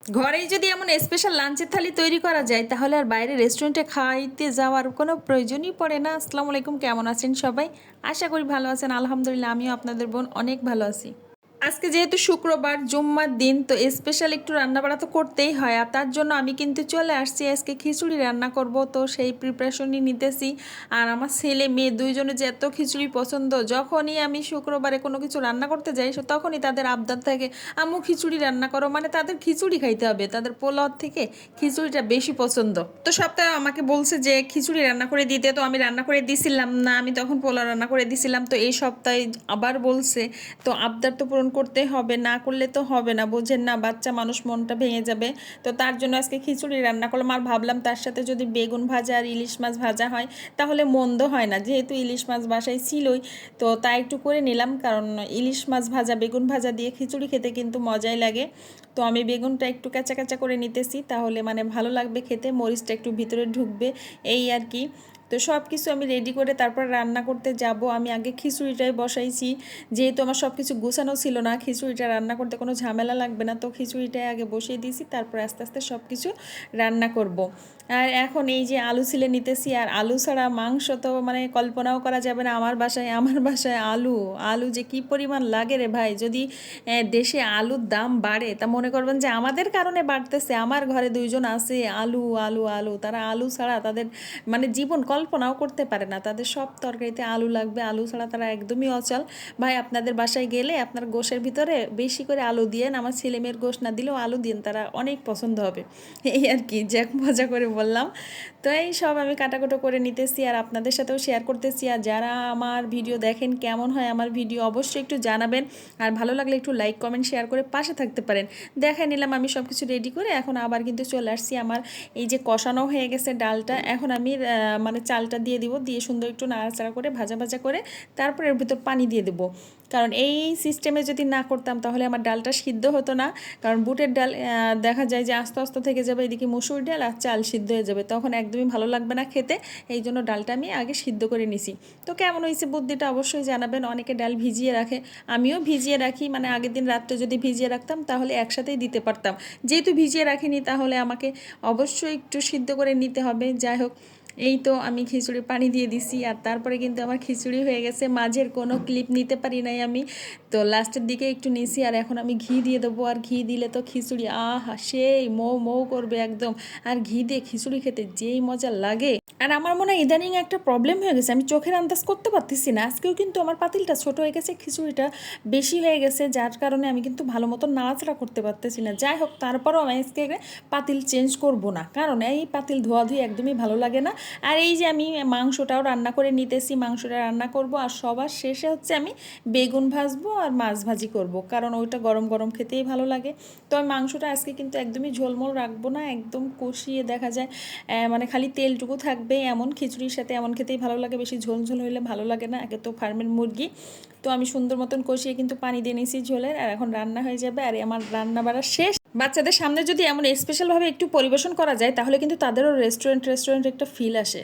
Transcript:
ঘরেই যদি এমন স্পেশাল লাঞ্চের থালি তৈরি করা যায় তাহলে আর বাইরে রেস্টুরেন্টে খাইতে যাওয়ার কোনো প্রয়োজনই পড়ে না। আসসালামু আলাইকুম, কেমন আছেন সবাই? আশা করি ভালো আছেন। আলহামদুলিল্লাহ, আমিও আপনাদের বোন অনেক ভালো আছি। আজকে যেহেতু শুক্রবার, জুম্মার দিন, তো স্পেশাল একটু রান্নাবাড়া তো করতেই হয়। আর তার জন্য আমি কিন্তু চলে আসছি, আজকে খিচুড়ি রান্না করব, তো সেই প্রিপারেশনই নিতেছি। আর আমার ছেলে মেয়ে দুইজনে যে এত খিচুড়ি পছন্দ, যখনই আমি শুক্রবারে কোনো কিছু রান্না করতে যাই তখনই তাদের আবদার থাকে, আম্মু খিচুড়ি রান্না করো। মানে তাদের খিচুড়ি খাইতে হবে, তাদের পোলাও থেকে খিচুড়িটা বেশি পছন্দ। তো সপ্তাহে আমাকে বলছে যে খিচুড়ি রান্না করে দিতে, তো আমি রান্না করে দিছিলাম না, আমি তখন পোলাও রান্না করে দিছিলাম। তো এই সপ্তাহে আবার বলছে, তো আবদার তো পূরণ করতে হবে, না করলে তো হবে না, বোঝেন না, বাচ্চা মানুষ, মনটা ভেঙে যাবে। তো তার জন্য আজকে খিচুড়ি রান্না করলাম। আর ভাবলাম তার সাথে যদি বেগুন ভাজা আর ইলিশ মাছ ভাজা হয় তাহলে মন্দ হয় না, যেহেতু ইলিশ মাছ বাসায় ছিলই। তো তাই একটু করে নিলাম, কারণ ইলিশ মাছ ভাজা বেগুন ভাজা দিয়ে খিচুড়ি খেতে কিন্তু মজাই লাগে। তো আমি বেগুনটা একটু কাঁচা কাঁচা করে নিতেছি, তাহলে মানে ভালো লাগবে খেতে, মরিচটা একটু ভিতরে ঢুকবে, এই আর কি। তো সব কিছু আমি রেডি করে তারপর রান্না করতে যাব। আমি আগে খিচুড়িটাই বসাইছি, যেহেতু আমার সব কিছু গুছানো ছিল না, খিচুড়িটা রান্না করতে কোনো ঝামেলা লাগবে না, তো খিচুড়িটাই আগে বসিয়ে দিয়েছি, তারপর আস্তে আস্তে সব কিছু রান্না করব। আর এখন এই যে আলু ছিলে নিতেছি, আর আলু ছাড়া মাংস তো মানে কল্পনাও করা যাবে না। আমার বাসায় আলু আলু যে কি পরিমাণ লাগে রে ভাই! যদি দেশে আলুর দাম বাড়ে তা মনে করবেন যে আমাদের কারণে বাড়তেছে। আমার ঘরে দুইজন আছে, আলু আলু আলু, তারা আলু ছাড়া তাদের মানে জীবন কল্পনাও করতে পারে না, তাদের সব তরকারিতে আলু লাগবে, আলু ছাড়া তারা একদমই অচল। ভাই, আপনাদের বাসায় গেলে আপনার গোশের ভিতরে বেশি করে আলু দিয়েন, আমার ছেলে মেয়ের গোশ না দিলেও আলু দিন, তারা অনেক পছন্দ হবে। এই আর কি, যাক মজা করে বললাম। তো এই সব আমি কাটাকুটো করে নিতেছি আর আপনাদের সাথেও শেয়ার করতেছি। আর যারা আমার ভিডিও দেখেন, কেমন হয় আমার ভিডিও অবশ্যই একটু জানাবেন। আর ভালো লাগলে একটু লাইক কমেন্ট শেয়ার করে পাশে থাকতে পারেন। দেখাই নিলাম আমি সব কিছু রেডি করে, এখন আবার কিন্তু চলে আসছি। আমার এই যে কষানো হয়ে গেছে ডালটা, এখন আমি মানে চালটা দিয়ে দিব, দিয়ে সুন্দর একটু নাড়াচাড়া করে ভাজা ভাজা করে তারপর এর ভিতর পানি দিয়ে দেবো। কারণ এই সিস্টেমে যদি না করতাম তাহলে আমার ডালটা সিদ্ধ হতো না। কারণ বুটের ডাল দেখা যায় যে আস্তে আস্তে থেকে যাবে, এদিকে মসুর ডাল আর চাল সিদ্ধ হয়ে যাবে, তখন একদমই ভালো লাগবে না খেতে। এই জন্য ডালটা আমি আগে সিদ্ধ করে নিছি। তো কেমন হয়েছে বুদ্ধিটা অবশ্যই জানাবেন। অনেকে ডাল ভিজিয়ে রাখে, আমিও ভিজিয়ে রাখি, মানে আগের দিন রাত্রে যদি ভিজিয়ে রাখতাম তাহলে একসাথেই দিতে পারতাম। যেহেতু ভিজিয়ে রাখিনি তাহলে আমাকে অবশ্যই একটু সিদ্ধ করে নিতে হবে। যাই হোক, এই তো আমি খিচুড়ি পানি দিয়ে দিছি, আর তারপরে কিন্তু আমার খিচুড়ি হয়ে গেছে। মাঝের কোনো ক্লিপ নিতে পারি নাই আমি, তো লাস্টের দিকে একটু নিছি। আর এখন আমি ঘি দিয়ে দেবো, আর ঘি দিলে তো খিচুড়ি আহা সেই মৌ মৌ করবে একদম। আর ঘি দিয়ে খিচুড়ি খেতে যেই মজা লাগে। আর আমার মনে হয় ইদানিং একটা প্রবলেম হয়ে গেছে, আমি চোখের আন্দাজ করতে পারতেছি না। আজকেও কিন্তু আমার পাতিলটা ছোট হয়ে গেছে, খিচুড়িটা বেশি হয়ে গেছে, যার কারণে আমি কিন্তু ভালো মতো নাড়াচাড়া করতে পারতেছি না। যাই হোক, তারপরও আমি আজকে পাতিল চেঞ্জ করব না, কারণ এই পাতিল ধোয়াধুয়ি একদমই ভালো লাগে না। আর এই যে আমি মাংসটাও রান্না করে নিতেছি, মাংসটা রান্না করব, আর সবার শেষে হচ্ছে আমি বেগুন ভাজবো আর মাছ ভাজি করব, কারণ ওইটা গরম গরম খেতেই ভালো লাগে। তো আমি মাংসটা আজকে কিন্তু একদমই ঝোলমোল রাখবো না, একদম কষিয়ে দেখা যায় মানে খালি তেলটুকু থাকবে, এমন খিচুড়ির সাথে এমন খেতেই ভালো লাগে, বেশি ঝোল ঝোল হইলে ভালো লাগে না, একে তো ফার্মের মুরগি। তো আমি সুন্দর মতন কষিয়ে কিন্তু পানি দিয়ে নিয়েছি ঝোলের, আর এখন রান্না হয়ে যাবে। আর আমার রান্না বাড়া শেষ। বাচ্চাদের সামনে যদি এমন স্পেশালভাবে একটু পরিবেশন করা যায় তাহলে কিন্তু তাদেরও রেস্টুরেন্ট রেস্টুরেন্ট একটা ফিল আসে।